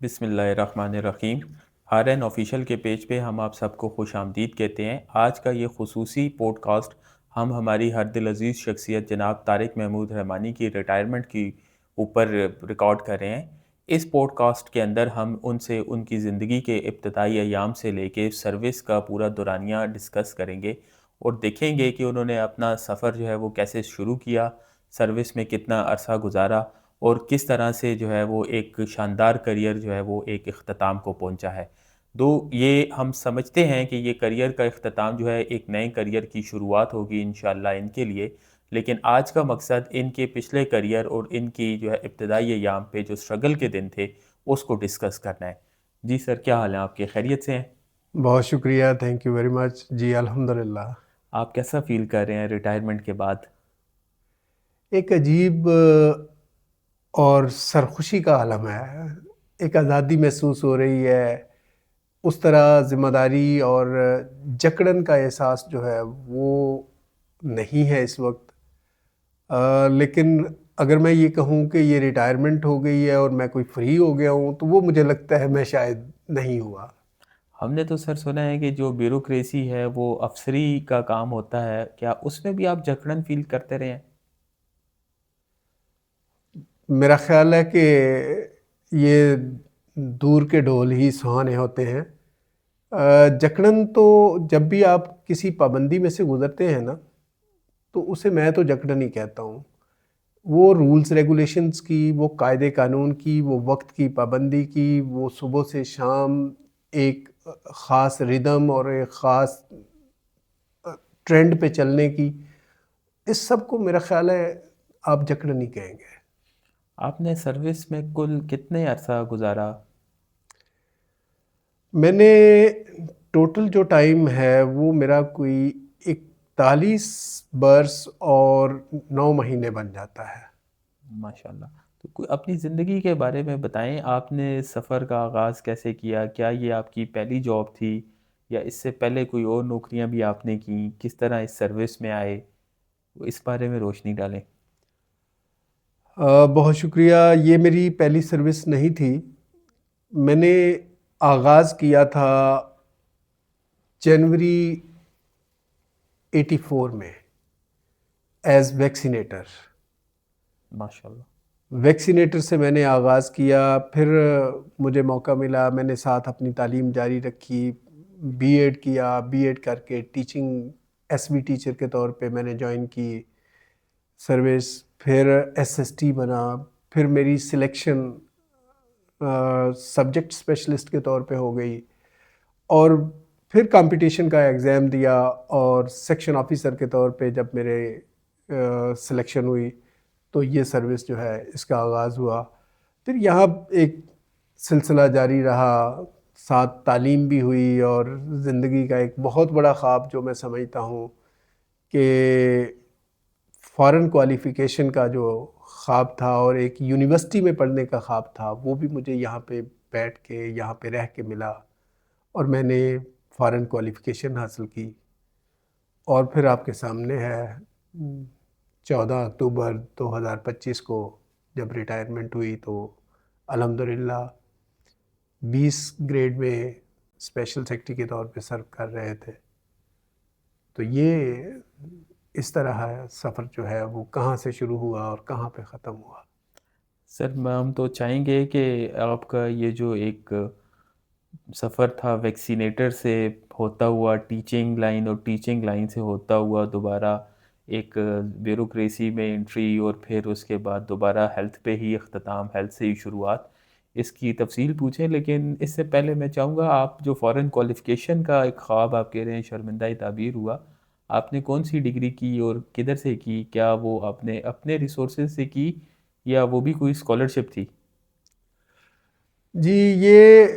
بسم اللہ الرحمن الرحیم۔ ہارن آفیشیل کے پیج پہ ہم آپ سب کو خوش آمدید کہتے ہیں۔ آج کا یہ خصوصی پوڈ کاسٹ ہم ہماری ہر دل عزیز شخصیت جناب طارق محمود رحمانی کی ریٹائرمنٹ کی اوپر ریکارڈ کر رہے ہیں۔ اس پوڈ کاسٹ کے اندر ہم ان سے ان کی زندگی کے ابتدائی ایام سے لے کے سروس کا پورا دورانیہ ڈسکس کریں گے اور دیکھیں گے کہ انہوں نے اپنا سفر جو ہے وہ کیسے شروع کیا، سروس میں کتنا عرصہ گزارا اور کس طرح سے جو ہے وہ ایک شاندار کریئر جو ہے وہ ایک اختتام کو پہنچا ہے۔ یہ ہم سمجھتے ہیں کہ یہ کریئر کا اختتام جو ہے ایک نئے کریئر کی شروعات ہوگی انشاءاللہ ان کے لیے، لیکن آج کا مقصد ان کے پچھلے کریئر اور ان کی جو ہے ابتدائی ایام پہ جو سٹرگل کے دن تھے اس کو ڈسکس کرنا ہے۔ جی سر، کیا حال ہیں آپ کے؟ خیریت سے ہیں؟ بہت شکریہ، تھینک یو ویری مچ۔ جی الحمدللہ۔ آپ کیسا فیل کر رہے ہیں ریٹائرمنٹ کے بعد؟ ایک عجیب اور سرخوشی کا عالم ہے، ایک آزادی محسوس ہو رہی ہے، اس طرح ذمہ داری اور جکڑن کا احساس جو ہے وہ نہیں ہے اس وقت۔ لیکن اگر میں یہ کہوں کہ یہ ریٹائرمنٹ ہو گئی ہے اور میں کوئی فری ہو گیا ہوں تو وہ مجھے لگتا ہے میں شاید نہیں ہوا۔ ہم نے تو سر سنا ہے کہ جو بیوروکریسی ہے وہ افسری کا کام ہوتا ہے، کیا اس میں بھی آپ جکڑن فیل کرتے رہے ہیں؟ میرا خیال ہے کہ یہ دور کے ڈھول ہی سہانے ہوتے ہیں۔ جکڑن تو جب بھی آپ کسی پابندی میں سے گزرتے ہیں نا تو اسے میں تو جکڑن ہی کہتا ہوں۔ وہ رولز ریگولیشنز کی، وہ قاعدے قانون کی، وہ وقت کی پابندی کی، وہ صبح سے شام ایک خاص ردم اور ایک خاص ٹرینڈ پہ چلنے کی، اس سب کو میرا خیال ہے آپ جکڑن ہی کہیں گے۔ آپ نے سروس میں کل کتنے عرصہ گزارا؟ میں نے ٹوٹل جو ٹائم ہے وہ میرا کوئی 41 برس اور 9 مہینے بن جاتا ہے۔ ماشاءاللہ۔ تو کوئی اپنی زندگی کے بارے میں بتائیں، آپ نے سفر کا آغاز کیسے کیا؟ کیا یہ آپ کی پہلی جاب تھی یا اس سے پہلے کوئی اور نوکریاں بھی آپ نے کیں؟ کس طرح اس سروس میں آئے؟ اس بارے میں روشنی ڈالیں۔ بہت شکریہ۔ یہ میری پہلی سروس نہیں تھی۔ میں نے آغاز کیا تھا جنوری 84 میں ایز ویکسینیٹر۔ ماشاءاللہ۔ ویکسینیٹر سے میں نے آغاز کیا، پھر مجھے موقع ملا، میں نے ساتھ اپنی تعلیم جاری رکھی، بی ایڈ کیا، بی ایڈ کر کے ٹیچنگ ایس وی ٹیچر کے طور پہ میں نے جوائن کی سروس، پھر ایس ایس ٹی بنا، پھر میری سلیکشن سبجیکٹ اسپیشلسٹ کے طور پہ ہو گئی، اور پھر کمپٹیشن کا ایگزام دیا اور سیکشن آفیسر کے طور پہ جب میرے سلیکشن ہوئی تو یہ سروس جو ہے اس کا آغاز ہوا۔ پھر یہاں ایک سلسلہ جاری رہا، ساتھ تعلیم بھی ہوئی، اور زندگی کا ایک بہت بڑا خواب جو میں سمجھتا ہوں کہ فارن کوالیفیکیشن کا جو خواب تھا اور ایک یونیورسٹی میں پڑھنے کا خواب تھا، وہ بھی مجھے یہاں پہ بیٹھ کے یہاں پہ رہ کے ملا، اور میں نے فارن کوالیفیکیشن حاصل کی، اور پھر آپ کے سامنے ہے 14 اکتوبر 2025 کو جب ریٹائرمنٹ ہوئی تو الحمدللہ 20 گریڈ میں اسپیشل سیکرٹری کے طور پہ سرو کر رہے تھے۔ تو یہ اس طرح ہے سفر جو ہے وہ کہاں سے شروع ہوا اور کہاں پہ ختم ہوا۔ سر ہم تو چاہیں گے کہ آپ کا یہ جو ایک سفر تھا ویکسینیٹر سے ہوتا ہوا ٹیچنگ لائن، اور ٹیچنگ لائن سے ہوتا ہوا دوبارہ ایک بیوروکریسی میں انٹری، اور پھر اس کے بعد دوبارہ ہیلتھ پہ ہی اختتام، ہیلتھ سے ہی شروعات، اس کی تفصیل پوچھیں۔ لیکن اس سے پہلے میں چاہوں گا، آپ جو فارن کوالیفیکیشن کا ایک خواب آپ کہہ رہے ہیں شرمندہ تعبیر ہوا، آپ نے کون سی ڈگری کی اور کدھر سے کی؟ کیا وہ آپ نے اپنے ریسورسز سے کی یا وہ بھی کوئی اسکالرشپ تھی؟ جی یہ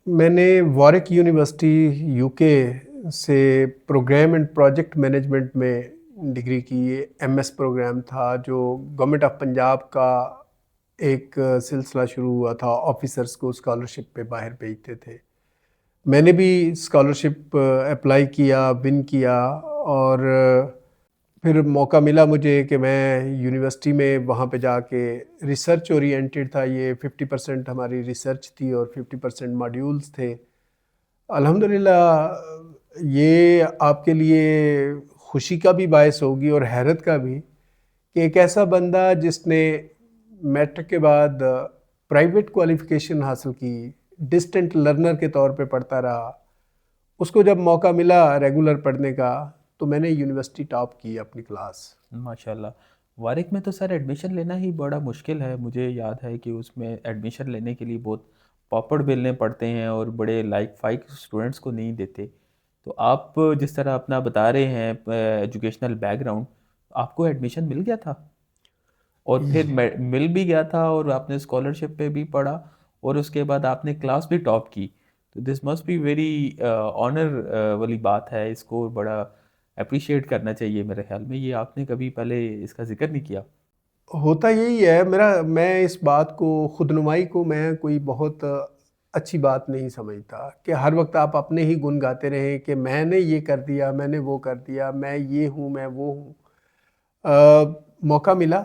میں نے وارک یونیورسٹی یو کے سے پروگرام اینڈ پروجیکٹ مینجمنٹ میں ڈگری کی۔ یہ ایم ایس پروگرام تھا جو گورنمنٹ آف پنجاب کا ایک سلسلہ شروع ہوا تھا، آفیسرز کو اسکالرشپ پہ باہر بھیجتے تھے۔ میں نے بھی اسکالرشپ اپلائی کیا، ون کیا، اور پھر موقع ملا مجھے کہ میں یونیورسٹی میں وہاں پہ جا کے ریسرچ اورینٹیڈ تھا، یہ 50% ہماری ریسرچ تھی اور 50% ماڈیولز تھے. الحمدللہ یہ آپ کے لیے خوشی کا بھی باعث ہوگی اور حیرت کا بھی کہ ایک ایسا بندہ جس نے میٹرک کے بعد پرائیویٹ کوالیفیکیشن حاصل کی، ڈسٹنٹ لرنر کے طور پہ پڑھتا رہا، اس کو جب موقع ملا ریگولر پڑھنے کا تو میں نے یونیورسٹی ٹاپ کی اپنی کلاس. ماشاءاللہ. وارک میں تو سر ایڈمیشن لینا ہی بڑا مشکل ہے. مجھے یاد ہے کہ اس میں ایڈمیشن لینے کے لیے بہت پاپڑ بیلنے پڑتے ہیں اور بڑے لائک فائک اسٹوڈنٹس کو نہیں دیتے. تو آپ جس طرح اپنا بتا رہے ہیں ایجوکیشنل بیک گراؤنڈ، آپ کو ایڈمیشن مل گیا تھا اور پھر مل بھی گیا تھا اور آپ نے اسکالرشپ پہ بھی پڑھا اور اس کے بعد آپ نے کلاس بھی ٹاپ کی. تو this must be very honour والی بات ہے. اس کو بڑا اپریشیٹ کرنا چاہیے میرے خیال میں. یہ آپ نے کبھی پہلے اس کا ذکر نہیں کیا. ہوتا یہی ہے میں اس بات کو، خود نمائی کو میں کوئی بہت اچھی بات نہیں سمجھتا کہ ہر وقت آپ اپنے ہی گن گاتے رہیں کہ میں نے یہ کر دیا، میں نے وہ کر دیا، میں یہ ہوں، میں وہ ہوں. موقع ملا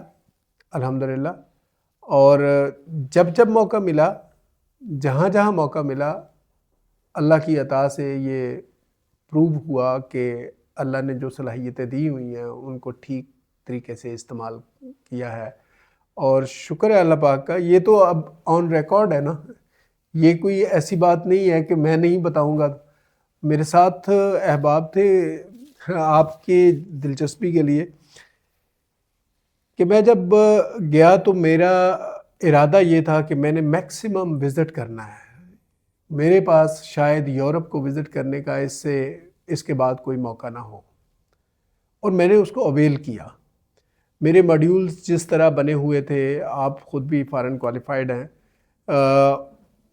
الحمدللہ، اور جب موقع ملا، جہاں جہاں موقع ملا، اللہ کی عطا سے یہ پروو ہوا کہ اللہ نے جو صلاحیتیں دی ہوئی ہیں ان کو ٹھیک طریقے سے استعمال کیا ہے. اور شکر ہے اللہ پاک کا. یہ تو اب آن ریکارڈ ہے نا، یہ کوئی ایسی بات نہیں ہے کہ میں نہیں بتاؤں گا. میرے ساتھ احباب تھے آپ کی دلچسپی کے لیے کہ میں جب گیا تو میرا ارادہ یہ تھا کہ میں نے میکسیمم وزٹ کرنا ہے. میرے پاس شاید یورپ کو وزٹ کرنے کا اس کے بعد کوئی موقع نہ ہو، اور میں نے اس کو اویل کیا. میرے ماڈیولز جس طرح بنے ہوئے تھے، آپ خود بھی فارن کوالیفائڈ ہیں،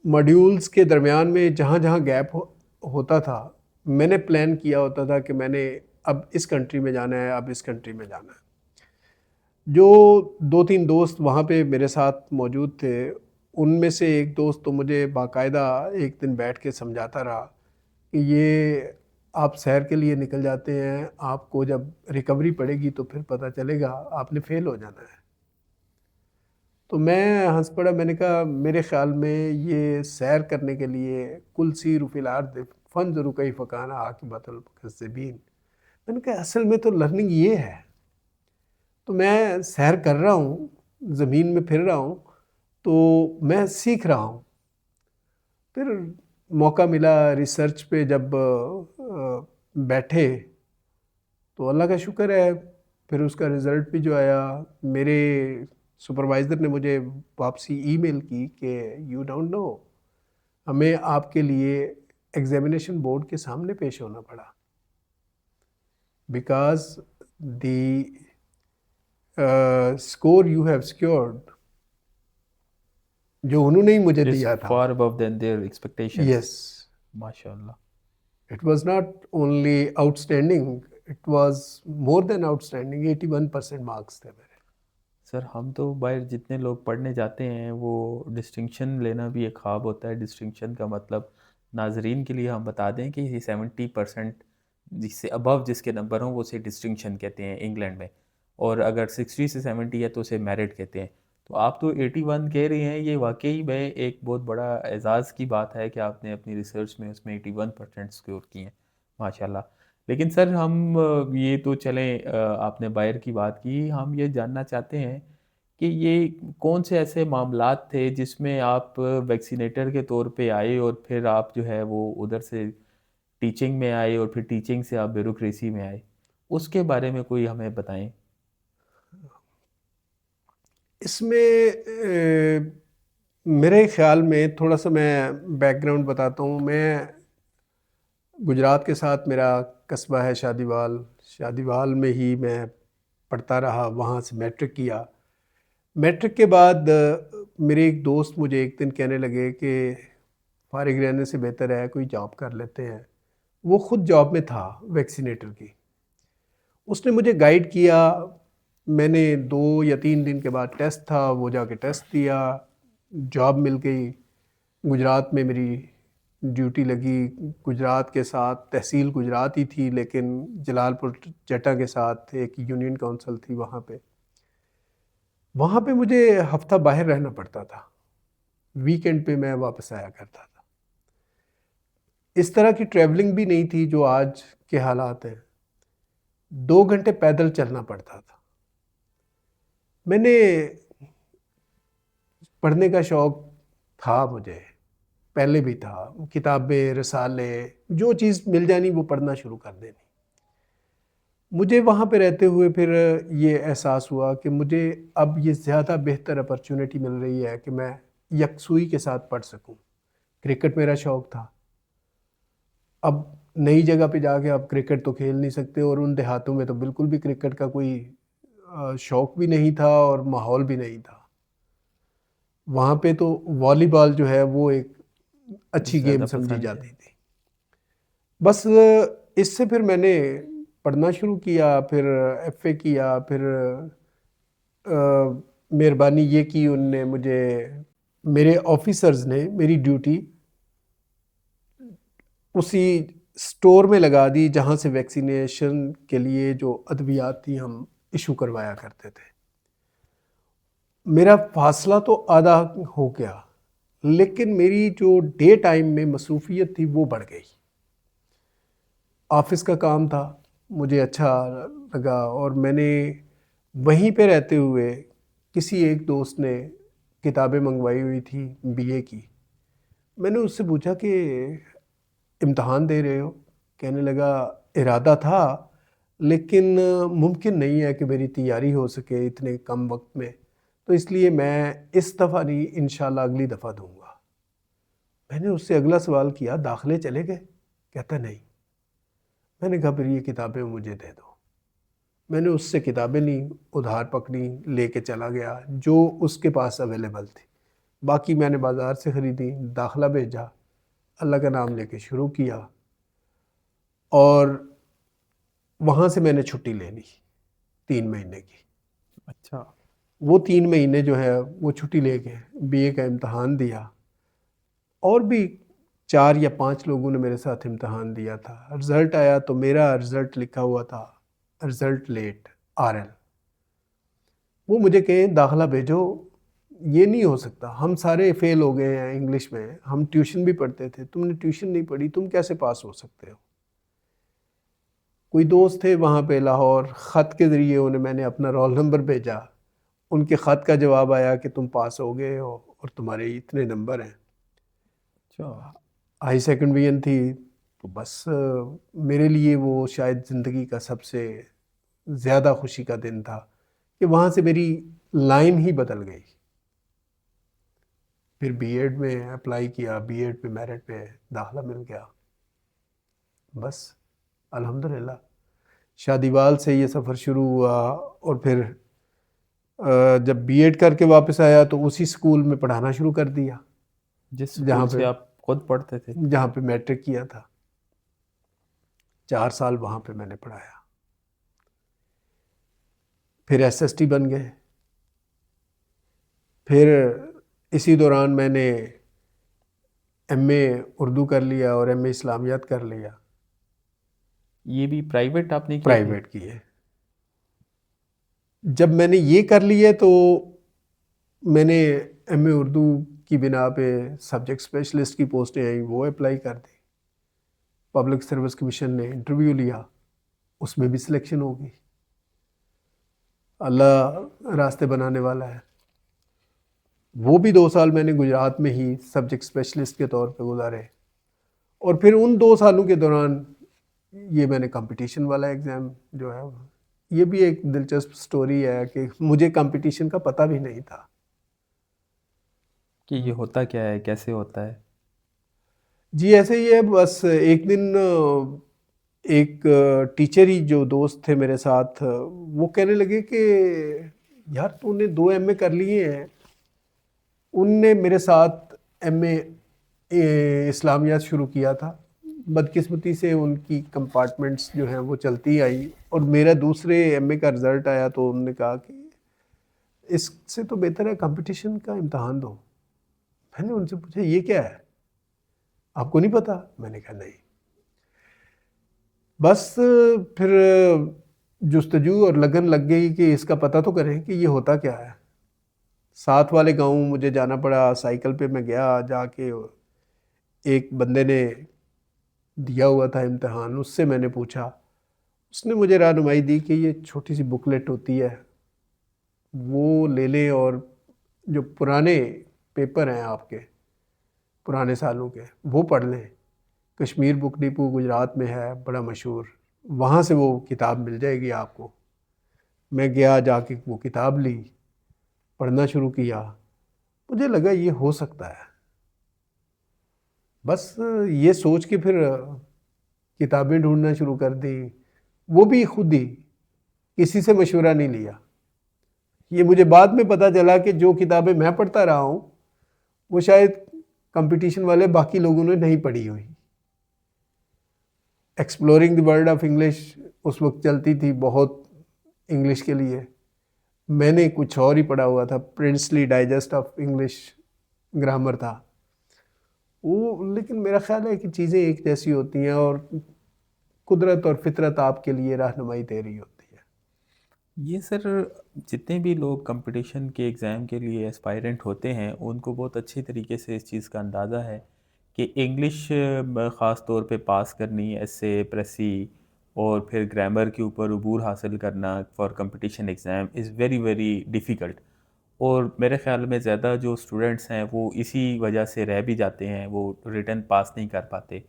ماڈیولز کے درمیان میں جہاں جہاں گیپ ہوتا تھا میں نے پلان کیا ہوتا تھا کہ میں نے اب اس کنٹری میں جانا ہے، اب اس کنٹری میں جانا ہے. جو 2-3 دوست وہاں پہ میرے ساتھ موجود تھے، ان میں سے ایک دوست تو مجھے باقاعدہ ایک دن بیٹھ کے سمجھاتا رہا کہ یہ آپ سیر کے لیے نکل جاتے ہیں، آپ کو جب ریکوری پڑے گی تو پھر پتہ چلے گا آپ نے فیل ہو جانا ہے. تو میں ہنس پڑا. میں نے کہا میرے خیال میں یہ سیر کرنے کے لیے کل سیروا فی الارض فانظروا کیف کان عاقبۃ المکذبین. میں نے کہا اصل میں تو لرننگ یہ ہے. تو میں سیر کر رہا ہوں، زمین میں پھر رہا ہوں، تو میں سیکھ رہا ہوں. پھر موقع ملا ریسرچ پہ جب بیٹھے تو اللہ کا شکر ہے، پھر اس کا رزلٹ بھی جو آیا، میرے سپروائزر نے مجھے واپسی ای میل کی کہ یو ڈونٹ نو، ہمیں آپ کے لیے ایگزامینیشن بورڈ کے سامنے پیش ہونا پڑا because the score you have secured, جو انہوں نے ہی مجھے Is دیا تھا. far above than their expectations. Yes, ماشاءاللہ. It was not only outstanding, it was more than outstanding. 81% marks تھے میرے. سر ہم تو باہر جتنے لوگ پڑھنے جاتے ہیں وہ ڈسٹنکشن لینا بھی ایک خواب ہوتا ہے. ڈسٹنکشن کا مطلب ناظرین کے لیے ہم بتا دیں کہ یہ 70% جس سے ابو جس کے نمبر ہوں وہ اسے ڈسٹنکشن کہتے ہیں انگلینڈ میں، اور اگر 60 سے 70 ہے تو اسے میرٹ کہتے ہیں. تو آپ تو 81 کہہ رہے ہیں، یہ واقعی میں ایک بہت بڑا اعزاز کی بات ہے کہ آپ نے اپنی ریسرچ میں اس میں 81% سکور کی ہیں. ماشاءاللہ. لیکن سر ہم یہ تو چلیں، آپ نے باہر کی بات کی، ہم یہ جاننا چاہتے ہیں کہ یہ کون سے ایسے معاملات تھے جس میں آپ ویکسینیٹر کے طور پہ آئے اور پھر آپ جو ہے وہ ادھر سے ٹیچنگ میں آئے اور پھر ٹیچنگ سے آپ بیوروکریسی میں آئے، اس کے بارے میں کوئی ہمیں بتائیں. اس میں میرے خیال میں تھوڑا سا میں بیک گراؤنڈ بتاتا ہوں. میں گجرات کے ساتھ میرا قصبہ ہے شادی وال میں ہی میں پڑھتا رہا، وہاں سے میٹرک کیا. میٹرک کے بعد میرے ایک دوست مجھے ایک دن کہنے لگے کہ فارغ رہنے سے بہتر ہے کوئی جاب کر لیتے ہیں. وہ خود جاب میں تھا ویکسینیٹر کی. اس نے مجھے گائیڈ کیا. میں نے 2 یا 3 دن کے بعد ٹیسٹ تھا، وہ جا کے ٹیسٹ دیا، جاب مل گئی. گجرات میں میری ڈیوٹی لگی گجرات کے ساتھ، تحصیل گجرات ہی تھی لیکن جلال پور جٹا کے ساتھ ایک یونین کونسل تھی وہاں پہ مجھے ہفتہ باہر رہنا پڑتا تھا، ویکینڈ پہ میں واپس آیا کرتا تھا۔ اس طرح کی ٹریولنگ بھی نہیں تھی جو آج کے حالات ہیں، 2 گھنٹے پیدل چلنا پڑتا تھا۔ میں نے پڑھنے کا شوق تھا، مجھے پہلے بھی تھا، کتابیں، رسالے، جو چیز مل جانی وہ پڑھنا شروع کر دینی۔ مجھے وہاں پہ رہتے ہوئے پھر یہ احساس ہوا کہ مجھے اب یہ زیادہ بہتر اپرچونٹی مل رہی ہے کہ میں یکسوئی کے ساتھ پڑھ سکوں۔ کرکٹ میرا شوق تھا، اب نئی جگہ پہ جا کے اب کرکٹ تو کھیل نہیں سکتے، اور ان دیہاتوں میں تو بالکل بھی کرکٹ کا کوئی شوق بھی نہیں تھا اور ماحول بھی نہیں تھا۔ وہاں پہ تو والی بال جو ہے وہ ایک اچھی گیم زیادہ سمجھی پسند ہے۔ جاتی تھی۔ بس اس سے پھر میں نے پڑھنا شروع کیا، پھر ایف اے کیا، پھر مہربانی یہ کی ان نے مجھے، میرے آفیسرز نے میری ڈیوٹی اسی سٹور میں لگا دی جہاں سے ویکسینیشن کے لیے جو ادویات تھی ہم ایشو کروایا کرتے تھے۔ میرا فاصلہ تو آدھا ہو گیا، لیکن میری جو ڈے ٹائم میں مصروفیت تھی وہ بڑھ گئی۔ آفس کا کام تھا، مجھے اچھا لگا، اور میں نے وہیں پہ رہتے ہوئے کسی ایک دوست نے کتابیں منگوائی ہوئی تھی بی اے کی۔ میں نے اس سے پوچھا کہ امتحان دے رہے ہو؟ کہنے لگا ارادہ تھا لیکن ممکن نہیں ہے کہ میری تیاری ہو سکے اتنے کم وقت میں، تو اس لیے میں اس دفعہ نہیں، انشاءاللہ اگلی دفعہ دوں گا۔ میں نے اس سے اگلا سوال کیا داخلے چلے گئے؟ کہتا نہیں۔ میں نے کہا پھر یہ کتابیں مجھے دے دو۔ میں نے اس سے کتابیں لیں، ادھار پکڑی، لے کے چلا گیا جو اس کے پاس اویلیبل تھی، باقی میں نے بازار سے خریدی، داخلہ بھیجا، اللہ کا نام لے کے شروع کیا، اور وہاں سے میں نے چھٹی لے لی 3 مہینے کی۔ اچھا، وہ 3 مہینے جو ہے وہ چھٹی لے کے بی اے کا امتحان دیا، اور بھی 4 یا 5 لوگوں نے میرے ساتھ امتحان دیا تھا۔ رزلٹ آیا تو میرا رزلٹ لکھا ہوا تھا رزلٹ لیٹ RL۔ وہ مجھے کہیں داخلہ بھیجو، یہ نہیں ہو سکتا، ہم سارے فیل ہو گئے ہیں انگلش میں، ہم ٹیوشن بھی پڑھتے تھے، تم نے ٹیوشن نہیں پڑھی، تم کیسے پاس ہو سکتے ہو؟ کوئی دوست تھے وہاں پہ لاہور، خط کے ذریعے انہیں میں نے اپنا رول نمبر بھیجا، ان کے خط کا جواب آیا کہ تم پاس ہو گئے ہو اور تمہارے اتنے نمبر ہیں۔ اچھا، ہائی سیکنڈرین تھی، تو بس میرے لیے وہ شاید زندگی کا سب سے زیادہ خوشی کا دن تھا کہ وہاں سے میری لائن ہی بدل گئی۔ پھر بی ایڈ میں اپلائی کیا، بی ایڈ پہ میرٹ پہ داخلہ مل گیا، بس الحمدللہ۔ شادی وال سے یہ سفر شروع ہوا، اور پھر جب بی ایڈ کر کے واپس آیا تو اسی سکول میں پڑھانا شروع کر دیا جس جہاں سکول پہ سے آپ خود پڑھتے تھے؟ جہاں پہ میٹرک کیا تھا۔ 4 سال وہاں پہ میں نے پڑھایا، پھر SST بن گئے، پھر اسی دوران میں نے MA اردو کر لیا اور MA اسلامیات کر لیا، یہ بھی پرائیویٹ آپ نے کیے تھے؟ پرائیویٹ کیے۔ جب میں نے یہ کر لیے تو میں نے MA اردو کی بنا پہ سبجیکٹ اسپیشلسٹ کی پوسٹیں آئیں، وہ اپلائی کر دی۔ پبلک سروس کمیشن نے انٹرویو لیا، اس میں بھی سلیکشن ہو گئی۔ اللہ راستے بنانے والا ہے۔ وہ بھی 2 سال میں نے گجرات میں ہی سبجیکٹ اسپیشلسٹ کے طور پہ گزارے، اور پھر ان 2 سالوں کے دوران یہ میں نے کمپٹیشن والا ایگزام جو ہے، یہ بھی ایک دلچسپ سٹوری ہے کہ مجھے کمپٹیشن کا پتہ بھی نہیں تھا کہ یہ ہوتا کیا ہے، کیسے ہوتا ہے؟ جی ایسے ہی ہے، بس ایک دن ایک ٹیچر ہی جو دوست تھے میرے ساتھ، وہ کہنے لگے کہ یار تو نے 2 MA کر لیے ہیں۔ ان نے میرے ساتھ MA اسلامیات شروع کیا تھا، بدقسمتی سے ان کی کمپارٹمنٹس جو ہیں وہ چلتی آئی، اور میرا دوسرے MA کا رزلٹ آیا تو انہوں نے کہا کہ اس سے تو بہتر ہے کمپٹیشن کا امتحان دو۔ میں نے ان سے پوچھا یہ کیا ہے؟ آپ کو نہیں پتا؟ میں نے کہا نہیں. بس پھر جستجو اور لگن لگ گئی کہ اس کا پتہ تو کریں کہ یہ ہوتا کیا ہے. ساتھ والے گاؤں مجھے جانا پڑا، سائیکل پہ میں گیا. جا کے ایک بندے نے دیا ہوا تھا امتحان، اس سے میں نے پوچھا. اس نے مجھے رہنمائی دی کہ یہ چھوٹی سی بکلیٹ ہوتی ہے، وہ لے لیں اور جو پرانے پیپر ہیں آپ کے پرانے سالوں کے وہ پڑھ لیں. کشمیر بک ڈپو گجرات میں ہے، بڑا مشہور، وہاں سے وہ کتاب مل جائے گی آپ کو. میں گیا، جا کے وہ کتاب لی، پڑھنا شروع کیا. مجھے لگا یہ ہو سکتا ہے. بس یہ سوچ کے پھر کتابیں ڈھونڈنا شروع کر دی، وہ بھی خود ہی، کسی سے مشورہ نہیں لیا. یہ مجھے بعد میں پتہ چلا کہ جو کتابیں میں پڑھتا رہا ہوں وہ شاید کمپٹیشن والے باقی لوگوں نے نہیں پڑھی ہوئی. Exploring the world of English اس وقت چلتی تھی بہت انگلش کے لیے. میں نے کچھ اور ہی پڑھا ہوا تھا، princely digest of English grammar تھا وہ. لیکن میرا خیال ہے کہ چیزیں ایک جیسی ہوتی ہیں اور قدرت اور فطرت آپ کے لیے رہنمائی دے رہی ہوتی ہے. یہ سر جتنے بھی لوگ کمپٹیشن کے ایگزام کے لیے اسپائرنٹ ہوتے ہیں ان کو بہت اچھی طریقے سے اس چیز کا اندازہ ہے کہ انگلش خاص طور پہ پاس کرنی، ایسے پریسی اور پھر گرامر کے اوپر عبور حاصل کرنا for competition exam is very very difficult. اور میرے خیال میں زیادہ جو اسٹوڈنٹس ہیں وہ اسی وجہ سے رہ بھی جاتے ہیں، وہ ریٹن پاس نہیں کر پاتے.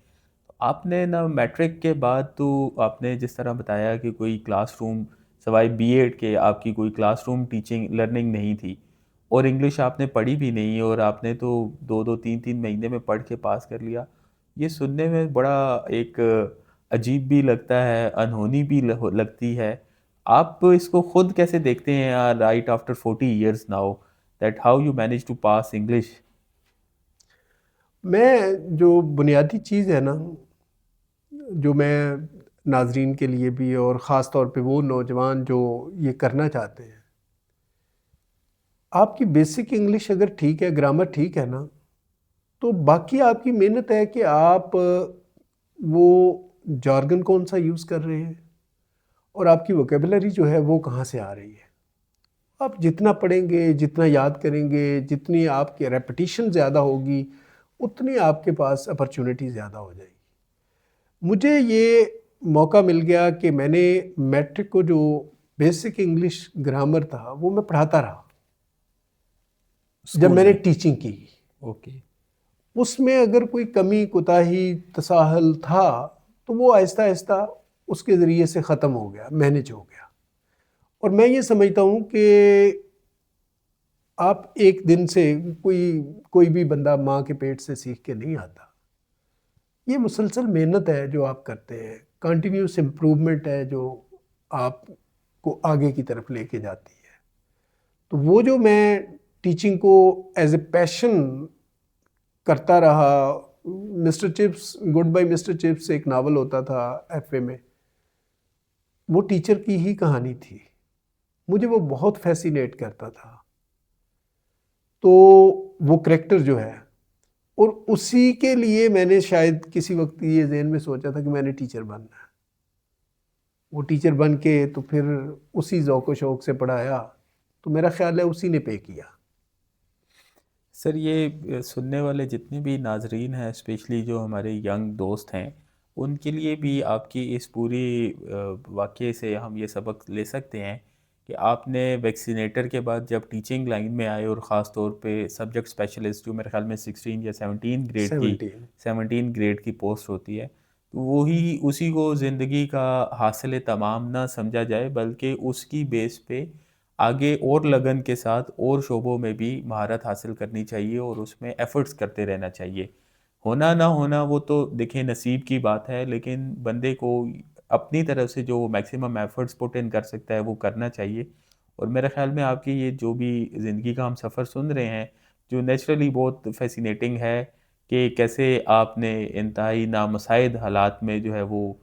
آپ نے نا میٹرک کے بعد تو آپ نے جس طرح بتایا کہ کوئی کلاس روم سوائے بی ایڈ کے آپ کی کوئی کلاس روم ٹیچنگ لرننگ نہیں تھی، اور انگلش آپ نے پڑھی بھی نہیں، اور آپ نے تو 2-3 مہینے میں پڑھ کے پاس کر لیا. یہ سننے میں بڑا ایک عجیب بھی لگتا ہے، انہونی بھی لگتی ہے. آپ اس کو خود کیسے دیکھتے ہیں right after 40 years now that how you manage to pass English? میں جو بنیادی چیز ہے نا، جو میں ناظرین کے لیے بھی اور خاص طور پہ وہ نوجوان جو یہ کرنا چاہتے ہیں، آپ کی بیسک انگلش اگر ٹھیک ہے، گرامر ٹھیک ہے نا، تو باقی آپ کی محنت ہے کہ آپ وہ جارگن کون سا یوز کر رہے ہیں اور آپ کی ووکیبلری جو ہے وہ کہاں سے آ رہی ہے. آپ جتنا پڑھیں گے، جتنا یاد کریں گے، جتنی آپ کی ریپٹیشن زیادہ ہوگی، اتنی آپ کے پاس اپرچونٹی زیادہ ہو جائے گی. مجھے یہ موقع مل گیا کہ میں نے میٹرک کو جو بیسک انگلش گرامر تھا وہ میں پڑھاتا رہا جب اسکول میں نے میں؟ ٹیچنگ کی. اوکے. اس میں اگر کوئی کمی کوتاہی تساہل تھا تو وہ آہستہ آہستہ اس کے ذریعے سے ختم ہو گیا، مینج ہو گیا. اور میں یہ سمجھتا ہوں کہ آپ ایک دن سے کوئی بھی بندہ ماں کے پیٹ سے سیکھ کے نہیں آتا. یہ مسلسل محنت ہے جو آپ کرتے ہیں، کنٹینیوس امپروومنٹ ہے جو آپ کو آگے کی طرف لے کے جاتی ہے. تو وہ جو میں ٹیچنگ کو ایز اے پیشن کرتا رہا. Mister Chips, goodbye mister Chips ایک ناول ہوتا تھا ایف اے میں، وہ ٹیچر کی ہی کہانی تھی. مجھے وہ بہت فیسینیٹ کرتا تھا. تو وہ کریکٹر جو ہے، اور اسی کے لیے میں نے شاید کسی وقت یہ ذہن میں سوچا تھا کہ میں نے ٹیچر بننا ہے. وہ ٹیچر بن کے تو پھر اسی ذوق و شوق سے پڑھایا، تو میرا خیال ہے اسی نے پے کیا. سر یہ سننے والے جتنے بھی ناظرین ہیں، اسپیشلی جو ہمارے ینگ دوست ہیں، ان کے لیے بھی آپ کی اس پوری واقعے سے ہم یہ سبق لے سکتے ہیں کہ آپ نے ویکسینیٹر کے بعد جب ٹیچنگ لائن میں آئے، اور خاص طور پہ سبجیکٹ اسپیشلسٹ جو میرے خیال میں 16 یا 17 گریڈ کی پوسٹ ہوتی ہے، تو وہی اسی کو زندگی کا حاصل تمام نہ سمجھا جائے، بلکہ اس کی بیس پہ آگے اور لگن کے ساتھ اور شعبوں میں بھی مہارت حاصل کرنی چاہیے، اور اس میں ایفرٹس کرتے رہنا چاہیے. ہونا نہ ہونا وہ تو دیکھیں نصیب کی بات ہے، لیکن بندے کو اپنی طرف سے جو میکسیمم ایفرٹس پٹ ان کر سکتا ہے وہ کرنا چاہیے. اور میرے خیال میں آپ کی یہ جو بھی زندگی کا ہم سفر سن رہے ہیں، جو نیچرلی بہت فیسینیٹنگ ہے کہ کیسے آپ نے انتہائی نامساعد حالات میں جو ہے وہ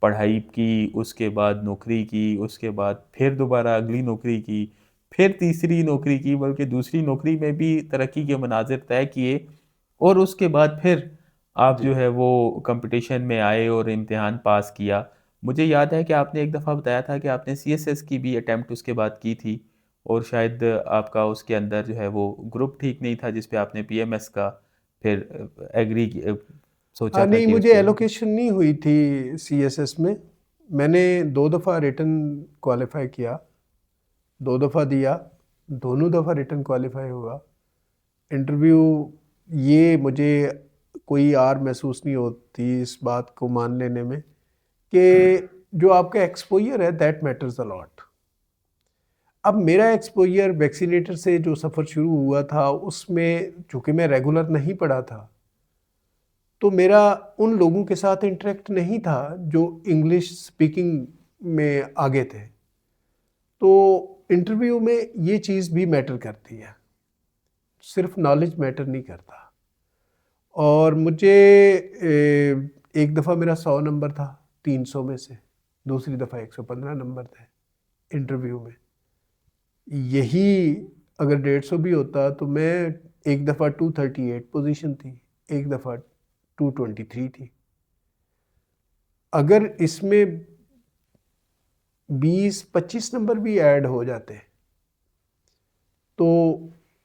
پڑھائی کی، اس کے بعد نوکری کی، اس کے بعد پھر دوبارہ اگلی نوکری کی، پھر تیسری نوکری کی، بلکہ دوسری نوکری میں بھی ترقی کے مناظر طے کیے، اور اس کے بعد پھر آپ جی جو ہے وہ کمپٹیشن میں آئے اور امتحان پاس کیا. مجھے یاد ہے کہ آپ نے ایک دفعہ بتایا تھا کہ آپ نے سی ایس ایس کی بھی اٹیمپٹ اس کے بعد کی تھی، اور شاید آپ کا اس کے اندر جو ہے وہ گروپ ٹھیک نہیں تھا جس پہ آپ نے پی ایم ایس کا پھر ایگری سوچا تھا نہیں، کہ اس مجھے پہ. ایلوکیشن نہیں ہوئی تھی سی ایس ایس میں. میں نے 2 دفعہ ریٹن کوالیفائی کیا، 2 دفعہ دیا، دونوں دفعہ ریٹن کوالیفائی ہوا. انٹرویو یہ مجھے کوئی آر محسوس نہیں ہوتی اس بات کو مان لینے میں کہ جو آپ کا ایکسپوئر ہے دیٹ میٹرز اے لاٹ. اب میرا ایکسپوئر ویکسینیٹر سے جو سفر شروع ہوا تھا اس میں چونکہ میں ریگولر نہیں پڑھا تھا تو میرا ان لوگوں کے ساتھ انٹریکٹ نہیں تھا جو انگلش سپیکنگ میں آگے تھے. تو انٹرویو میں یہ چیز بھی میٹر کرتی ہے، صرف نالج میٹر نہیں کرتا. اور مجھے ایک دفعہ میرا 100 نمبر تھا 300 میں سے، دوسری دفعہ 115 نمبر تھے انٹرویو میں. یہی اگر 150 بھی ہوتا تو میں ایک دفعہ 238 پوزیشن تھی، ایک دفعہ 223 تھی. اگر اس میں 20-25 نمبر بھی ایڈ ہو جاتے تو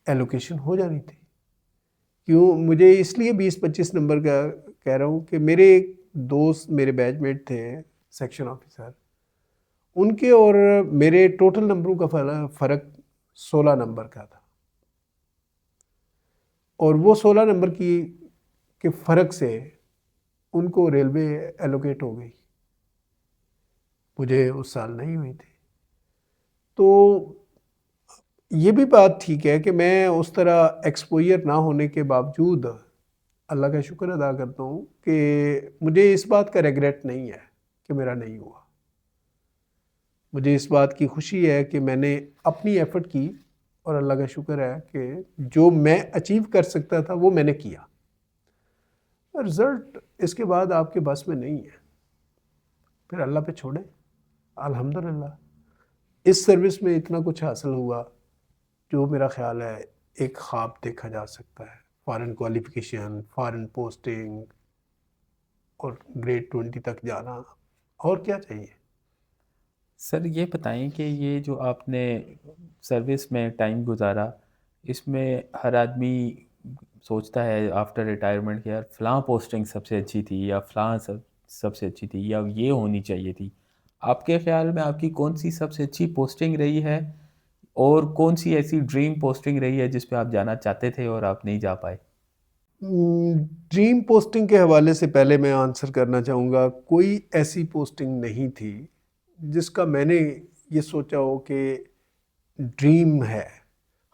ایلوکیشن ہو جانی تھی. کیوں مجھے اس لیے 20-25 نمبر کا کہہ رہا ہوں کہ میرے ایک دوست میرے بیچ میٹ تھے سیکشن آفیسر، ان کے اور میرے ٹوٹل نمبروں کا فرق 16 نمبر کا تھا، اور وہ 16 نمبر کے فرق سے ان کو ریلوے ایلوکیٹ ہو گئی، مجھے اس سال نہیں ہوئی تھی. تو یہ بھی بات ٹھیک ہے کہ میں اس طرح ایکسپوئر نہ ہونے کے باوجود اللہ کا شکر ادا کرتا ہوں کہ مجھے اس بات کا ریگریٹ نہیں ہے کہ میرا نہیں ہوا. مجھے اس بات کی خوشی ہے کہ میں نے اپنی ایفرٹ کی، اور اللہ کا شکر ہے کہ جو میں اچیو کر سکتا تھا وہ میں نے کیا. رزلٹ اس کے بعد آپ کے بس میں نہیں ہے، پھر اللہ پہ چھوڑیں. الحمدللہ اس سروس میں اتنا کچھ حاصل ہوا جو میرا خیال ہے ایک خواب دیکھا جا سکتا ہے. فارن کوالیفیکیشن، فارن پوسٹنگ، اور گریڈ 20 تک جانا، اور کیا چاہیے. سر یہ بتائیں کہ یہ جو آپ نے سروس میں ٹائم گزارا، اس میں ہر آدمی سوچتا ہے آفٹر ریٹائرمنٹ کہ یار فلاں پوسٹنگ سب سے اچھی تھی، یا فلاں سب سے اچھی تھی، یا یہ ہونی چاہیے تھی. آپ کے خیال میں آپ کی کون سی سب سے اچھی پوسٹنگ رہی ہے، اور کون سی ایسی ڈریم پوسٹنگ رہی ہے جس پہ آپ جانا چاہتے تھے اور آپ نہیں جا پائے؟ ڈریم پوسٹنگ کے حوالے سے پہلے میں آنسر کرنا چاہوں گا، کوئی ایسی پوسٹنگ نہیں تھی جس کا میں نے یہ سوچا ہو کہ ڈریم ہے.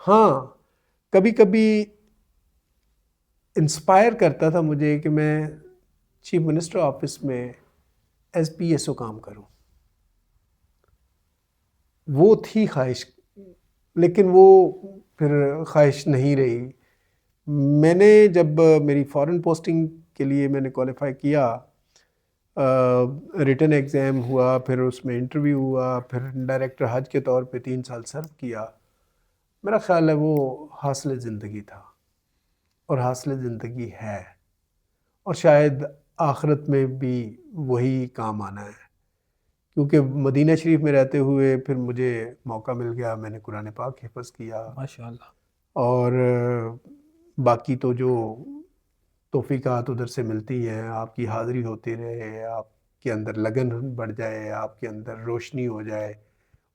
ہاں کبھی کبھی انسپائر کرتا تھا مجھے کہ میں چیف منسٹر آفس میں ایز پی ایس او کام کروں، وہ تھی خواہش، لیکن وہ پھر خواہش نہیں رہی. میں نے جب میری فارن پوسٹنگ کے لیے میں نے کوالیفائی کیا، ریٹن ایگزام ہوا، پھر اس میں انٹرویو ہوا، پھر ڈائریکٹر حج کے طور پہ 3 سال سرو کیا. میرا خیال ہے وہ حاصل زندگی تھا، اور حاصل زندگی ہے، اور شاید آخرت میں بھی وہی کام آنا ہے. کیونکہ مدینہ شریف میں رہتے ہوئے پھر مجھے موقع مل گیا، میں نے قرآن پاک حفظ کیا، ماشاء اللہ. اور باقی تو جو توفیقات ادھر سے ملتی ہیں، آپ کی حاضری ہوتی رہے، آپ کے اندر لگن بڑھ جائے، آپ کے اندر روشنی ہو جائے،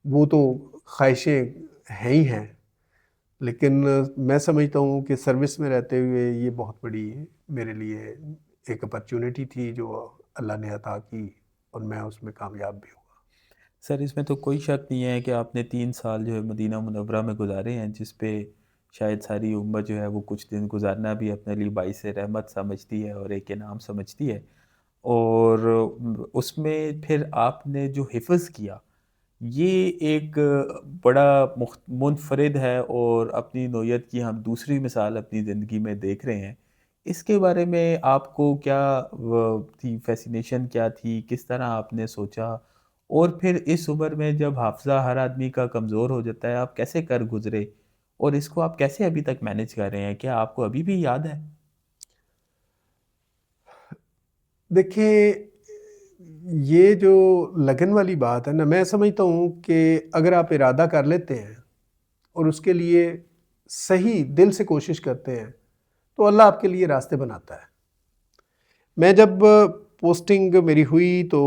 وہ تو خواہشیں ہیں ہی ہیں. لیکن میں سمجھتا ہوں کہ سروس میں رہتے ہوئے یہ بہت بڑی میرے لیے ایک اپرچونٹی تھی جو اللہ نے عطا کی، اور میں اس میں کامیاب بھی ہوا. سر اس میں تو کوئی شک نہیں ہے کہ آپ نے 3 سال جو ہے مدینہ منورہ میں گزارے ہیں، جس پہ شاید ساری امت جو ہے وہ کچھ دن گزارنا بھی اپنے لیے باعث رحمت سمجھتی ہے اور ایک انعام سمجھتی ہے. اور اس میں پھر آپ نے جو حفظ کیا، یہ ایک بڑا منفرد ہے، اور اپنی نوعیت کی ہم دوسری مثال اپنی زندگی میں دیکھ رہے ہیں. اس کے بارے میں آپ کو کیا تھی فیسینیشن، کیا تھی، کس طرح آپ نے سوچا؟ اور پھر اس عمر میں جب حافظہ ہر آدمی کا کمزور ہو جاتا ہے، آپ کیسے کر گزرے، اور اس کو آپ کیسے ابھی تک مینج کر رہے ہیں؟ کیا آپ کو ابھی بھی یاد ہے؟ دیکھیں یہ جو لگن والی بات ہے نا، میں سمجھتا ہوں کہ اگر آپ ارادہ کر لیتے ہیں اور اس کے لیے صحیح دل سے کوشش کرتے ہیں تو اللہ آپ کے لیے راستے بناتا ہے۔ میں جب پوسٹنگ میری ہوئی تو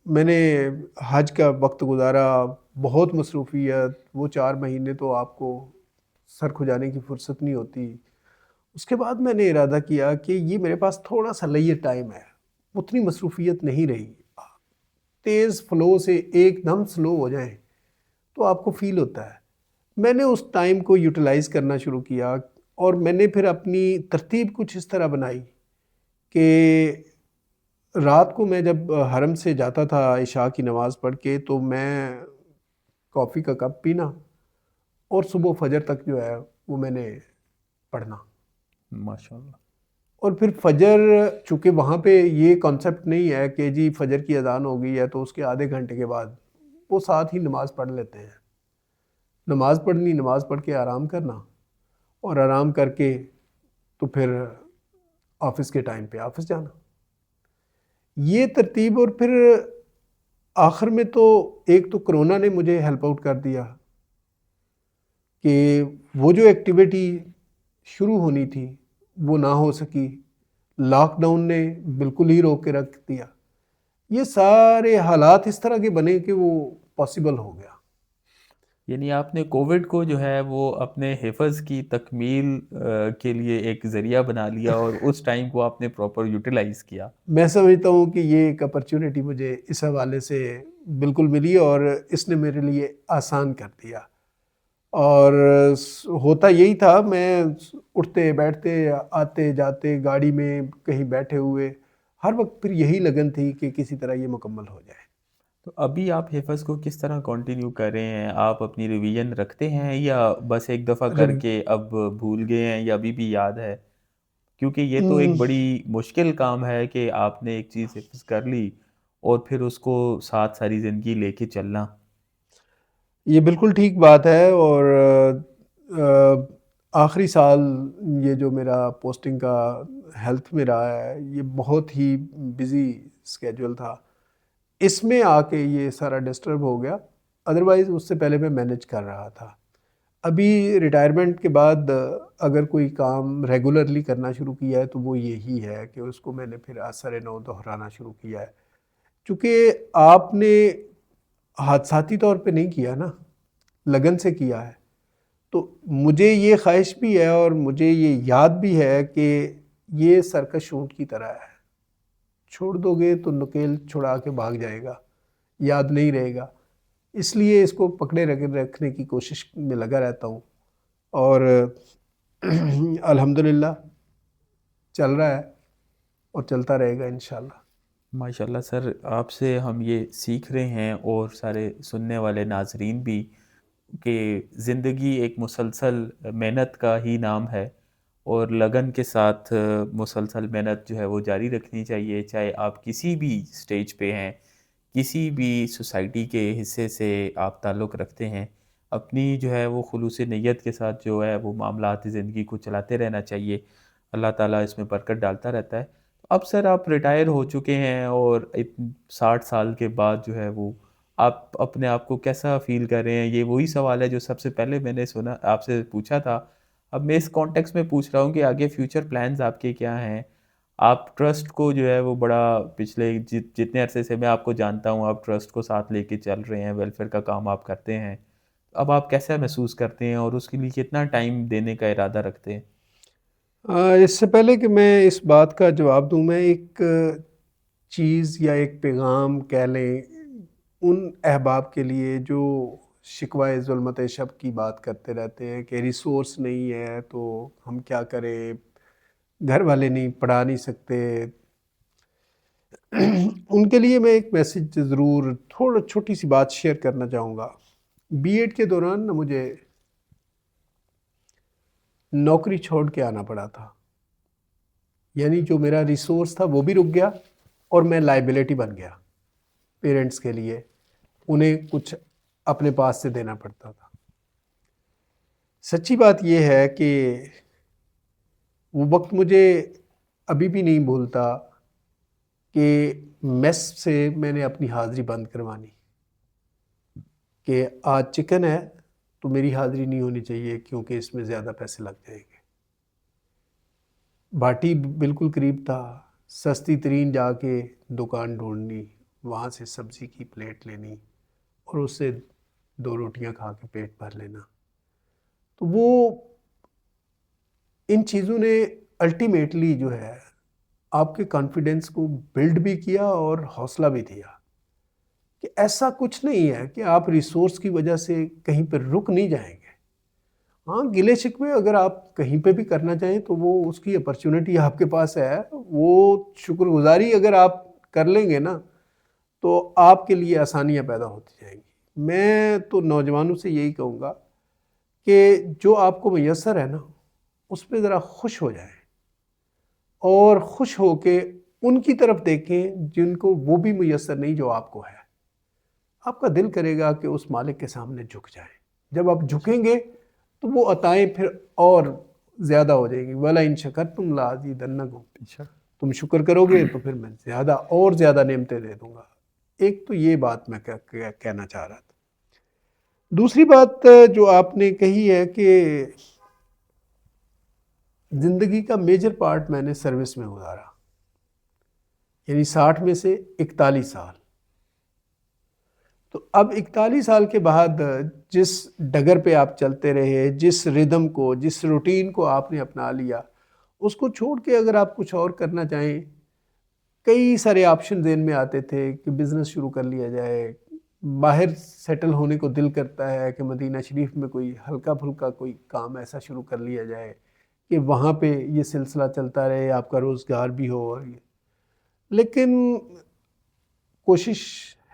میں نے حج کا وقت گزارا، بہت مصروفیت، وہ 4 مہینے تو آپ کو سر کھجانے کی فرصت نہیں ہوتی۔ اس کے بعد میں نے ارادہ کیا کہ یہ میرے پاس تھوڑا سا لیٹ ٹائم ہے، اتنی مصروفیت نہیں رہی، تیز فلو سے ایک دم سلو ہو جائیں تو آپ کو فیل ہوتا ہے۔ میں نے اس ٹائم کو یوٹیلائز کرنا شروع کیا اور میں نے پھر اپنی ترتیب کچھ اس طرح بنائی کہ رات کو میں جب حرم سے جاتا تھا عشاء کی نماز پڑھ کے تو میں کافی کا کپ پینا اور صبح فجر تک جو ہے وہ میں نے پڑھنا، ماشاء اللہ۔ اور پھر فجر، چونکہ وہاں پہ یہ کانسیپٹ نہیں ہے کہ جی فجر کی اذان ہو گئی ہے تو اس کے آدھے گھنٹے کے بعد وہ ساتھ ہی نماز پڑھ لیتے ہیں۔ نماز پڑھنی، نماز پڑھ کے آرام کرنا، اور آرام کر کے تو پھر آفس کے ٹائم پہ آفس جانا، یہ ترتیب۔ اور پھر آخر میں تو ایک تو کرونا نے مجھے ہیلپ آؤٹ کر دیا کہ وہ جو ایکٹیویٹی شروع ہونی تھی وہ نہ ہو سکی، لاک ڈاؤن نے بالکل ہی روک کے رکھ دیا، یہ سارے حالات اس طرح کے بنے کہ وہ پاسبل ہو گیا۔ یعنی آپ نے کووڈ کو جو ہے وہ اپنے حفظ کی تکمیل کے لیے ایک ذریعہ بنا لیا اور اس ٹائم کو آپ نے پراپر یوٹیلائز کیا۔ میں سمجھتا ہوں کہ یہ ایک اپرچونٹی مجھے اس حوالے سے بالکل ملی اور اس نے میرے لیے آسان کر دیا۔ اور ہوتا یہی تھا، میں اٹھتے بیٹھتے آتے جاتے گاڑی میں کہیں بیٹھے ہوئے ہر وقت پھر یہی لگن تھی کہ کسی طرح یہ مکمل ہو جائے۔ تو ابھی آپ حفظ کو کس طرح کنٹینیو کر رہے ہیں؟ آپ اپنی ریویژن رکھتے ہیں یا بس ایک دفعہ کر کے اب بھول گئے ہیں یا ابھی بھی یاد ہے؟ کیونکہ یہ تو ایک بڑی مشکل کام ہے کہ آپ نے ایک چیز حفظ کر لی اور پھر اس کو ساتھ ساری زندگی لے کے چلنا۔ یہ بالکل ٹھیک بات ہے، اور آخری سال یہ جو میرا پوسٹنگ کا ہیلتھ میں رہا ہے یہ بہت ہی بزی اسکیجول تھا، اس میں آ کے یہ سارا ڈسٹرب ہو گیا، ادروائز اس سے پہلے میں مینج کر رہا تھا۔ ابھی ریٹائرمنٹ کے بعد اگر کوئی کام ریگولرلی کرنا شروع کیا ہے تو وہ یہی ہے کہ اس کو میں نے پھر اثر نو دہرانا شروع کیا ہے، چونکہ آپ نے حادثاتی طور پہ نہیں کیا نا، لگن سے کیا ہے، تو مجھے یہ خواہش بھی ہے اور مجھے یہ یاد بھی ہے کہ یہ سرکش اونٹ کی طرح ہے، چھوڑ دو گے تو نکیل چھڑا کے بھاگ جائے گا، یاد نہیں رہے گا، اس لیے اس کو پکڑے رکھنے کی کوشش میں لگا رہتا ہوں، اور الحمدللہ چل رہا ہے اور چلتا رہے گا انشاءاللہ۔ ماشاءاللہ سر، آپ سے ہم یہ سیکھ رہے ہیں اور سارے سننے والے ناظرین بھی کہ زندگی ایک مسلسل محنت کا ہی نام ہے اور لگن کے ساتھ مسلسل محنت جو ہے وہ جاری رکھنی چاہیے، چاہے آپ کسی بھی سٹیج پہ ہیں، کسی بھی سوسائٹی کے حصے سے آپ تعلق رکھتے ہیں، اپنی جو ہے وہ خلوص نیت کے ساتھ جو ہے وہ معاملات زندگی کو چلاتے رہنا چاہیے۔ اللہ تعالیٰ اس میں برکت ڈالتا رہتا ہے۔ اب سر آپ ریٹائر ہو چکے ہیں اور 60 سال کے بعد جو ہے وہ آپ اپنے آپ کو کیسا فیل کر رہے ہیں؟ یہ وہی سوال ہے جو سب سے پہلے میں نے سنا آپ سے پوچھا تھا، اب میں اس کانٹیکس میں پوچھ رہا ہوں کہ آگے فیوچر پلانز آپ کے کیا ہیں؟ آپ ٹرسٹ کو جو ہے وہ بڑا پچھلے جتنے عرصے سے میں آپ کو جانتا ہوں آپ ٹرسٹ کو ساتھ لے کے چل رہے ہیں، ویلفیئر کا کام آپ کرتے ہیں، اب آپ کیسا محسوس کرتے ہیں اور اس کے لیے کتنا ٹائم دینے کا ارادہ رکھتے ہیں؟ اس سے پہلے کہ میں اس بات کا جواب دوں، میں ایک چیز یا ایک پیغام کہہ لیں ان احباب کے لیے جو شکوہ ظلمت شب کی بات کرتے رہتے ہیں کہ ریسورس نہیں ہے تو ہم کیا کریں، گھر والے نہیں پڑھا نہیں سکتے، ان کے لیے میں ایک میسیج ضرور تھوڑا چھوٹی سی بات شیئر کرنا چاہوں گا۔ بی ایڈ کے دوران نا مجھے نوکری چھوڑ کے آنا پڑا تھا، یعنی جو میرا ریسورس تھا وہ بھی رک گیا اور میں لائبلٹی بن گیا پیرنٹس کے لیے، انہیں کچھ اپنے پاس سے دینا پڑتا تھا۔ سچی بات یہ ہے کہ وہ وقت مجھے ابھی بھی نہیں بھولتا کہ میس سے میں نے اپنی حاضری بند کروانی کہ آج چکن ہے تو میری حاضری نہیں ہونی چاہیے کیونکہ اس میں زیادہ پیسے لگ جائیں گے. باٹی بالکل قریب تھا، سستی ترین جا کے دکان ڈھونڈنی، وہاں سے سبزی کی پلیٹ لینی اور اس سے 2 روٹیاں کھا کے پیٹ بھر لینا. تو وہ ان چیزوں نے الٹیمیٹلی جو ہے آپ کے کانفیڈنس کو بلڈ بھی کیا اور حوصلہ بھی دیا کہ ایسا کچھ نہیں ہے کہ آپ ریسورس کی وجہ سے کہیں پہ رک نہیں جائیں گے. ہاں گلے شکوے اگر آپ کہیں پہ بھی کرنا چاہیں تو وہ اس کی اپرچونٹی آپ کے پاس ہے، وہ شکر گزاری اگر آپ کر لیں گے نا تو آپ کے لیے آسانیاں پیدا ہوتی جائیں گی. میں تو نوجوانوں سے یہی کہوں گا کہ جو آپ کو میسر ہے نا اس پہ ذرا خوش ہو جائیں اور خوش ہو کے ان کی طرف دیکھیں جن کو وہ بھی میسر نہیں جو آپ کو ہے. آپ کا دل کرے گا کہ اس مالک کے سامنے جھک جائیں. جب آپ جھکیں گے تو وہ عطائیں پھر اور زیادہ ہو جائیں گی. وَلَئِن شَكَرْتُمْ لَأَزِيدَنَّكُمْ، تم شکر کرو گے تو پھر میں زیادہ اور زیادہ نعمتیں دے دوں گا. ایک تو یہ بات میں کہنا چاہ رہا تھا. دوسری بات جو آپ نے کہی ہے کہ زندگی کا میجر پارٹ میں نے سروس میں گزارا، یعنی 60 میں سے 41 سال. تو اب 41 سال کے بعد جس ڈگر پہ آپ چلتے رہے، جس ردم کو، جس روٹین کو آپ نے اپنا لیا، اس کو چھوڑ کے اگر آپ کچھ اور کرنا چاہیں، کئی سارے آپشن ذہن میں آتے تھے کہ بزنس شروع کر لیا جائے، باہر سیٹل ہونے کو دل کرتا ہے کہ مدینہ شریف میں کوئی ہلکا پھلکا کوئی کام ایسا شروع کر لیا جائے کہ وہاں پہ یہ سلسلہ چلتا رہے، آپ کا روزگار بھی ہو. لیکن کوشش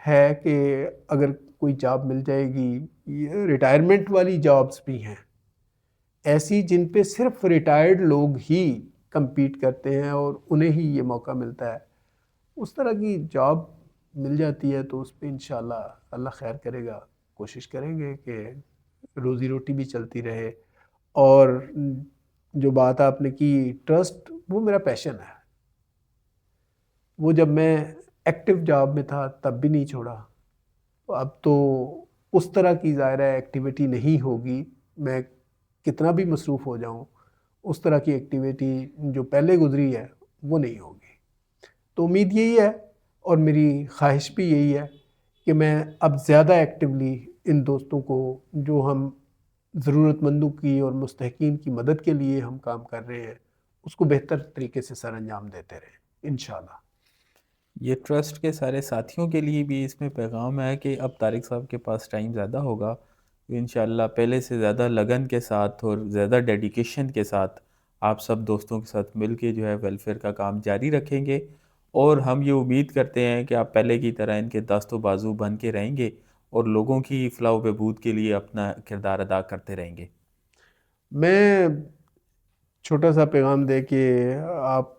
ہے کہ اگر کوئی جاب مل جائے گی، ریٹائرمنٹ والی جابز بھی ہیں ایسی جن پہ صرف ریٹائرڈ لوگ ہی کمپیٹ کرتے ہیں اور انہیں ہی یہ موقع ملتا ہے، اس طرح کی جاب مل جاتی ہے تو اس پہ انشاءاللہ اللہ خیر کرے گا. کوشش کریں گے کہ روزی روٹی بھی چلتی رہے. اور جو بات آپ نے کی ٹرسٹ، وہ میرا پیشن ہے. وہ جب میں ایکٹیو جاب میں تھا تب بھی نہیں چھوڑا. اب تو اس طرح کی ظاہرہ ایکٹیویٹی نہیں ہوگی، میں کتنا بھی مصروف ہو جاؤں اس طرح کی ایکٹیویٹی جو پہلے گزری ہے وہ نہیں ہوگی. تو امید یہی ہے اور میری خواہش بھی یہی ہے کہ میں اب زیادہ ایکٹیولی ان دوستوں کو جو ہم ضرورت مندوں کی اور مستحقین کی مدد کے لیے ہم کام کر رہے ہیں اس کو بہتر طریقے سے سر انجام دیتے رہیں انشاءاللہ. یہ ٹرسٹ کے سارے ساتھیوں کے لیے بھی اس میں پیغام ہے کہ اب طارق صاحب کے پاس ٹائم زیادہ ہوگا، انشاءاللہ پہلے سے زیادہ لگن کے ساتھ اور زیادہ ڈیڈیکیشن کے ساتھ آپ سب دوستوں کے ساتھ مل کے جو ہے ویلفیئر کا کام جاری رکھیں گے. اور ہم یہ امید کرتے ہیں کہ آپ پہلے کی طرح ان کے دست و بازو بن کے رہیں گے اور لوگوں کی فلاح و بہبود کے لیے اپنا کردار ادا کرتے رہیں گے. میں چھوٹا سا پیغام دے کہ آپ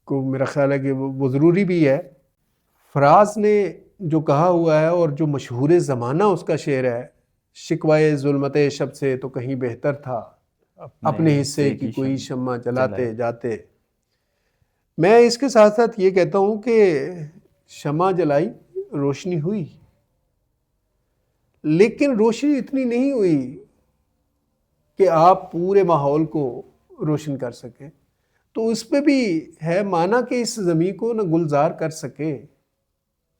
کو میرا خیال ہے کہ وہ ضروری بھی ہے. فراز نے جو کہا ہوا ہے اور جو مشہور زمانہ اس کا شعر ہے، شکوائے ظلمت شب سے تو کہیں بہتر تھا اپنے حصے کی کوئی شمع جلاتے جاتے. میں اس کے ساتھ ساتھ یہ کہتا ہوں کہ شمع جلائی، روشنی ہوئی، لیکن روشنی اتنی نہیں ہوئی کہ آپ پورے ماحول کو روشن کر سکیں. تو اس پہ بھی ہے معنی کہ اس زمین کو نہ گلزار کر سکے.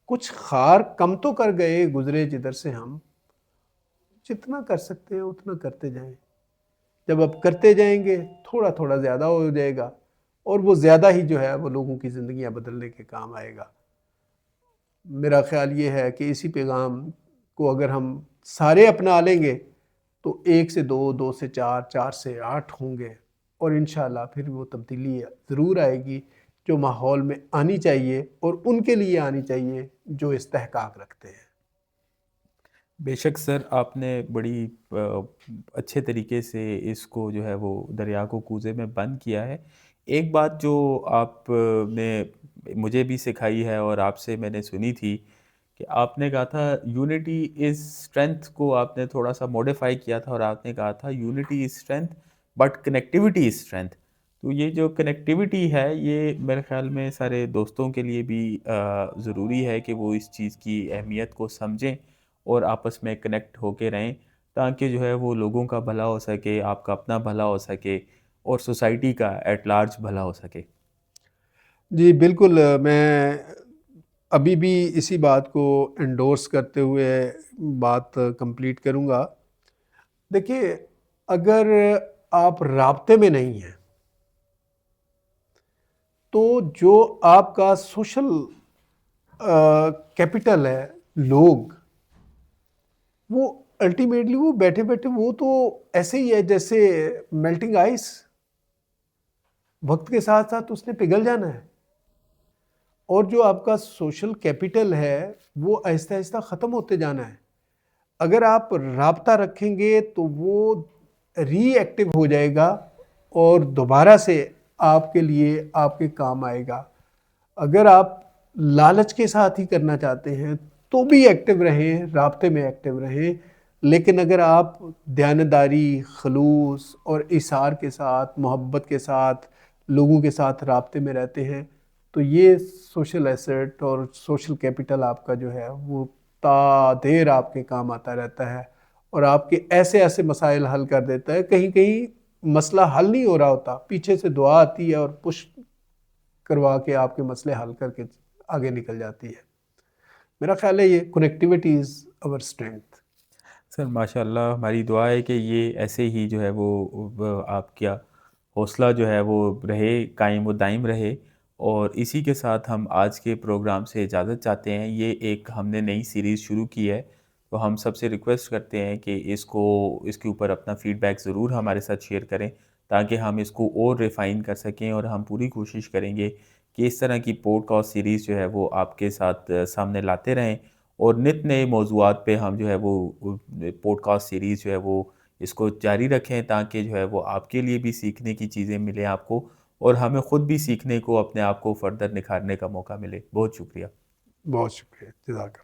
کچھ خار کم تو کر گئے گزرے جدھر سے ہم، جتنا کر سکتے ہیں اتنا کرتے جائیں. جب آپ کرتے جائیں گے تھوڑا تھوڑا زیادہ ہو جائے گا اور وہ زیادہ ہی جو ہے وہ لوگوں کی زندگیاں بدلنے کے کام آئے گا. میرا خیال یہ ہے کہ اسی پیغام کو اگر ہم سارے اپنا لیں گے تو 1 سے 2، 2 سے 4، 4 سے 8 ہوں گے اور انشاءاللہ پھر وہ تبدیلی ضرور آئے گی جو ماحول میں آنی چاہیے اور ان کے لیے آنی چاہیے جو استحقاق رکھتے ہیں. بے شک سر، آپ نے بڑی اچھے طریقے سے اس کو جو ہے وہ دریا کو کوزے میں بند کیا ہے. ایک بات جو آپ نے مجھے بھی سکھائی ہے اور آپ سے میں نے سنی تھی کہ آپ نے کہا تھا یونٹی از اسٹرینتھ، کو آپ نے تھوڑا سا موڈیفائی کیا تھا اور آپ نے کہا تھا unity is strength but connectivity is strength. تو یہ جو کنیکٹیوٹی ہے یہ میرے خیال میں سارے دوستوں کے لیے بھی ضروری ہے کہ وہ اس چیز کی اہمیت کو سمجھیں اور آپس میں کنیکٹ ہو کے رہیں، تاکہ جو ہے وہ لوگوں کا بھلا ہو سکے، آپ کا اپنا بھلا ہو سکے اور سوسائٹی کا ایٹ لارج بھلا ہو سکے۔ جی بالکل، میں ابھی بھی اسی بات کو انڈورس کرتے ہوئے بات کمپلیٹ کروں گا۔ دیکھیے، اگر آپ رابطے میں نہیں ہیں تو جو آپ کا سوشل کیپٹل ہے، لوگ، وہ الٹیمیٹلی وہ بیٹھے بیٹھے وہ تو ایسے ہی ہے جیسے میلٹنگ آئس، وقت کے ساتھ ساتھ اس نے پگھل جانا ہے، اور جو آپ کا سوشل کیپٹل ہے وہ آہستہ آہستہ ختم ہوتے جانا ہے۔ اگر آپ رابطہ رکھیں گے تو وہ ری ایکٹیو ہو جائے گا اور دوبارہ سے آپ کے لیے آپ کے کام آئے گا۔ اگر آپ لالچ کے ساتھ ہی کرنا چاہتے ہیں تو بھی ایکٹیو رہیں، رابطے میں ایکٹیو رہیں، لیکن اگر آپ دیانتداری، خلوص اور ایثار کے ساتھ، محبت کے ساتھ لوگوں کے ساتھ رابطے میں رہتے ہیں تو یہ سوشل ایسٹ اور سوشل کیپٹل آپ کا جو ہے وہ تا دیر آپ کے کام آتا رہتا ہے، اور آپ کے ایسے ایسے مسائل حل کر دیتا ہے۔ کہیں کہیں مسئلہ حل نہیں ہو رہا ہوتا، پیچھے سے دعا آتی ہے اور پش کروا کے آپ کے مسئلے حل کر کے آگے نکل جاتی ہے۔ میرا خیال ہے یہ کنیکٹیوٹی از اور اسٹرینتھ۔ سر ماشاء اللہ، ہماری دعا ہے کہ یہ ایسے ہی جو ہے وہ آپ کا حوصلہ جو ہے وہ رہے، قائم و دائم رہے، اور اسی کے ساتھ ہم آج کے پروگرام سے اجازت چاہتے ہیں۔ یہ ایک ہم نے نئی سیریز شروع کی ہے، تو ہم سب سے ریکویسٹ کرتے ہیں کہ اس کے اوپر اپنا فیڈ بیک ضرور ہمارے ساتھ شیئر کریں، تاکہ ہم اس کو اور ریفائن کر سکیں، اور ہم پوری کوشش کریں گے کہ اس طرح کی پوڈ کاسٹ سیریز جو ہے وہ آپ کے ساتھ سامنے لاتے رہیں، اور نت نئے موضوعات پہ ہم جو ہے وہ پوڈ کاسٹ سیریز جو ہے وہ اس کو جاری رکھیں، تاکہ جو ہے وہ آپ کے لیے بھی سیکھنے کی چیزیں ملیں آپ کو، اور ہمیں خود بھی سیکھنے کو، اپنے آپ کو فردر نکھارنے کا موقع ملے۔ بہت شکریہ۔ بہت شکریہ، جزاک اللہ۔